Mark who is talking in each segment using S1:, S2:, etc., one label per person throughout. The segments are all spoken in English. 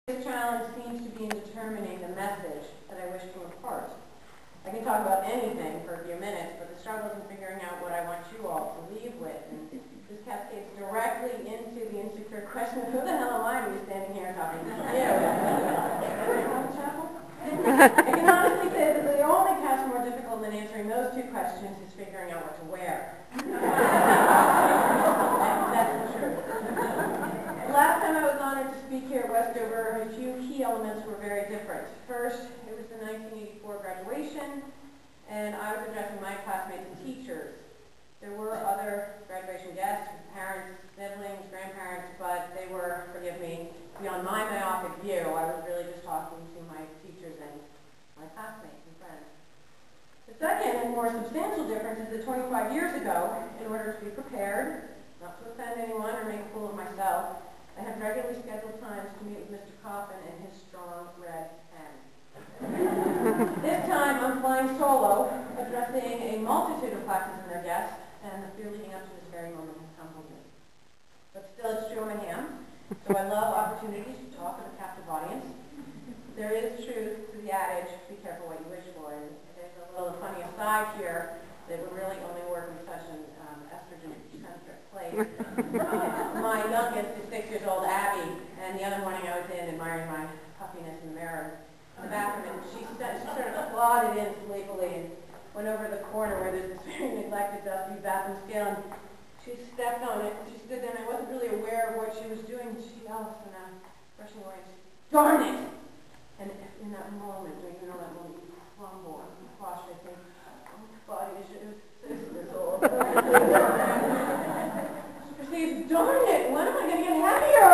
S1: The challenge seems to be in determining the message that I wish to impart. I can talk about anything for a few minutes, but the struggle is in figuring out what I want you all to leave with. And this cascades directly into the insecure question of who the hell am I to be standing here talking to you? I can honestly say that the only task more difficult than answering those two questions is figuring out what to wear. That's the truth. Last time I was honored to speak here at Westover, a few key elements were very different. First, it was the 1984 graduation, and I was addressing my classmates and teachers. There were other graduation guests, parents, siblings, grandparents, but they were, forgive me, beyond my myopic view. I was really just talking to my teachers and my classmates and friends. The second and more substantial difference is that 25 years ago, in order to be prepared, not to offend anyone or make a fool of myself, I had regularly scheduled times to meet with Mr. Coffin and his strong red pen. This time I'm flying solo, addressing a multitude of classes and their guests, and the fear leading up to this very moment has humbled me. But still, it's true I'm a ham, so I love opportunities to talk with a captive audience. There is truth to the adage, be careful what you wish for, and there's a little funny aside here that would really only work in such an estrogen-centric place. My youngest is 6 years old, Abby, and the other morning I was in admiring my puffiness in the mirror in the bathroom, and she sort of plodded in sleepily and went over to the corner where there's this very neglected, dusty bathroom scale, and she stepped on it, and she stood there, and I wasn't really aware of what she was doing, and she yelled in a rushing way, "Darn it!" And in that moment, you know that moment, you crumble and you crush, I think, oh, my body is 6 years old. She perceives, darn it, when am I going to get heavier?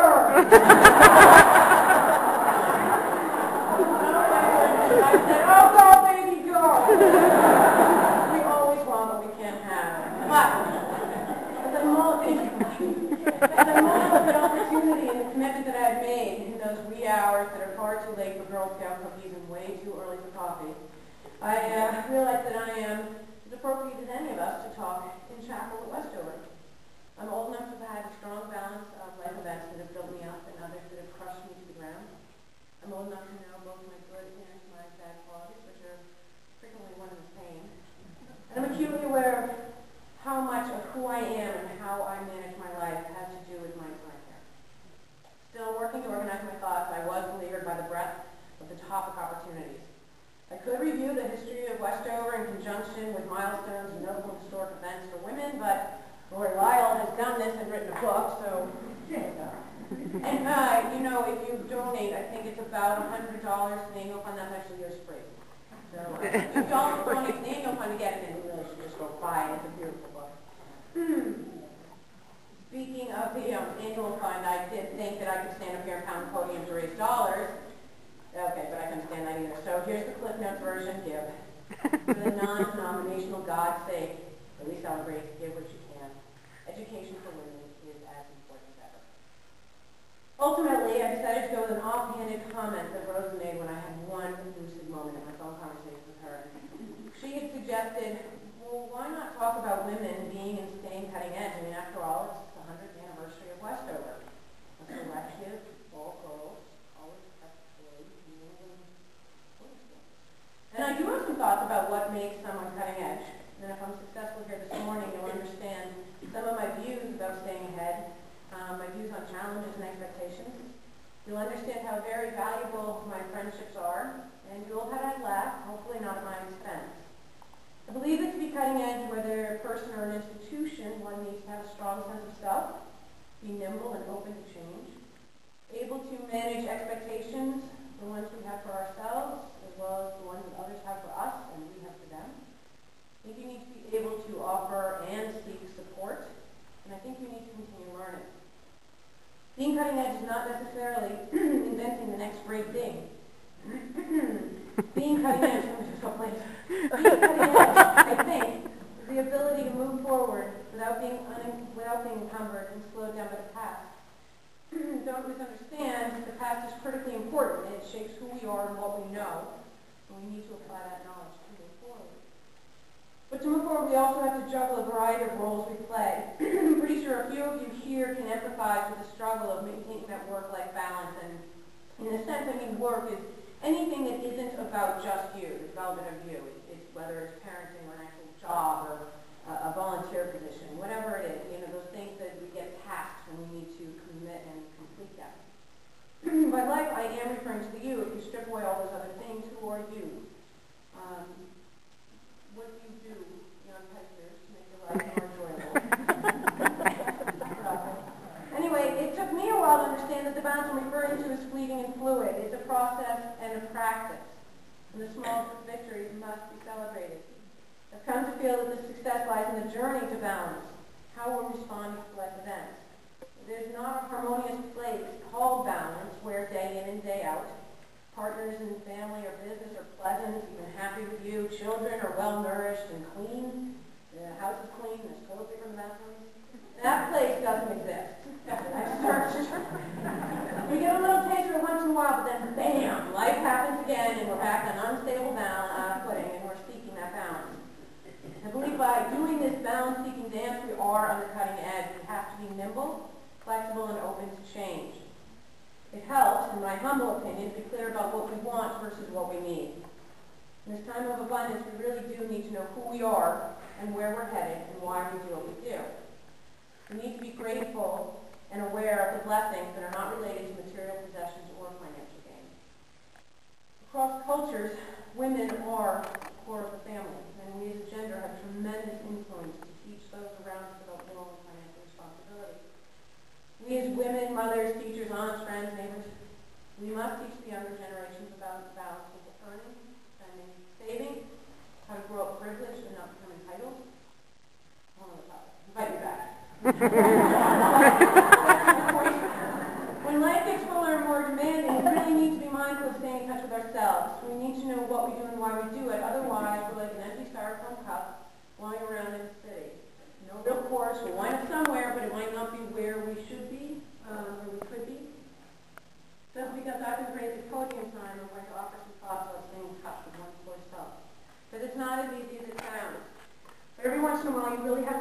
S1: I said, oh, go, baby, go. We always want what we can't have. But as a moment of opportunity and the commitment that I had made in those wee hours that are far too late for Girl Scout cookies and way too early for coffee, I realized that I am as appropriate as any of us to talk in chapel at Westover. I'm old enough to have had a strong balance of life events that have built me up and others that have crushed me to the ground. I'm old enough to know both my good and my bad qualities, which are frequently one and the same. And I'm acutely aware of how much of who I am and how I manage my life has to do with my character. Still working to organize my thoughts, I was beleaguered by the breadth of the topic opportunities. I could review the history of Westover in conjunction with milestones and notable historic events for women, but Lord Lyle has done this and written a book, so there you go. And, if you donate, I think it's about $100 to the annual fund. That's actually yours free. So if you don't donate to the annual fund to get it, then you really should just go buy it. It's a beautiful book. Speaking of the annual fund, I did think that I could stand up here and pound the podium to raise dollars. Okay, but I couldn't stand that either. So here's the Cliff Notes version. Give. For the non-denominational God's sake, at least celebrate, give what you can. Education for women is as important as ever. Ultimately, I decided to go with an offhanded comment that Rosa made when I had one lucid moment in my phone conversation with her. She had suggested, well, why not talk about women being and staying cutting edge? I mean, after all, it's the 100th anniversary of Westover. A selective, all girls, always respectfully, and I do have some thoughts about what makes someone cutting edge. And if I'm successful here this morning, you'll understand some of my views about staying ahead, my views on challenges and expectations. You'll understand how very valuable my friendships are, and you'll have had a laugh, hopefully not at my expense. I believe that to be cutting edge, whether a person or an institution, one needs to have a strong sense of self, be nimble and open to change, able to manage expectations, the ones we have for ourselves, as well as the ones that others have for us and we have for them. I think you need to be able to offer and seek support, and I think you need to continue learning. Being cutting edge is not necessarily inventing the next great thing. Being cutting edge, I think, is the ability to move forward without being encumbered and slowed down by the past. Don't misunderstand, the past is critically important. It shapes who we are and what we know, and we need to apply that knowledge to move forward. But to move forward, we also have to juggle a variety of roles we play. I'm pretty sure a few of you here can empathize with the struggle of maintaining that work-life balance, and in a sense, work is anything that isn't about just you, the development of you. It's whether it's parenting or an actual job or a volunteer position, whatever it is, those things that we get past when we need to commit and complete that. By life, I am referring to the you. If you strip away all those other things, who are you? What do you do, young peasants, to make your life more enjoyable? Anyway, it took me a while to understand that the balance I'm referring to is fleeting and fluid. It's a process and a practice. And the small victories must be celebrated. I've come to feel that the success lies in the journey to balance, how we're responding to life events. There's not a harmonious place called balance where day in and day out, partners in family or business are pleasant, even happy with you, children are well-nourished and clean, the house is clean, there's toilet paper in the bathroom. That place doesn't exist. I've searched. We get a little taste of it once in a while, but then bam, life happens again and we're back on unstable footing and we're seeking that balance. I believe by doing this balance-seeking dance, we are on the cutting edge. We have to be nimble, flexible, and open to change. It helps, in my humble opinion, to be clear about what we want versus what we need. In this time of abundance, we really do need to know who we are and where we're headed and why we do what we do. We need to be grateful and aware of the blessings that are not related to material possessions or financial gain. Across cultures, women are the core of the family, and we as a gender have tremendous influence to teach those around us about moral and financial responsibility. We as women, mothers, teachers, aunts, friends, neighbors, we must teach the younger generations about the balance of earning, spending, saving, how to grow up privileged and not become entitled. One other topic. Invite me back. When life gets fuller and more demanding, we really need to be mindful of staying in touch with ourselves. We need to know what we do and why we do it. Otherwise, we're like an empty styrofoam cup flying around in the city. No real course. We'll wind up somewhere, but it might not be where we should be, where we could be. Just because I've been raised at podium time, I'm going to offer some thoughts about staying in touch with one's core self. But it's not as easy as it sounds. Every once in a while, you really have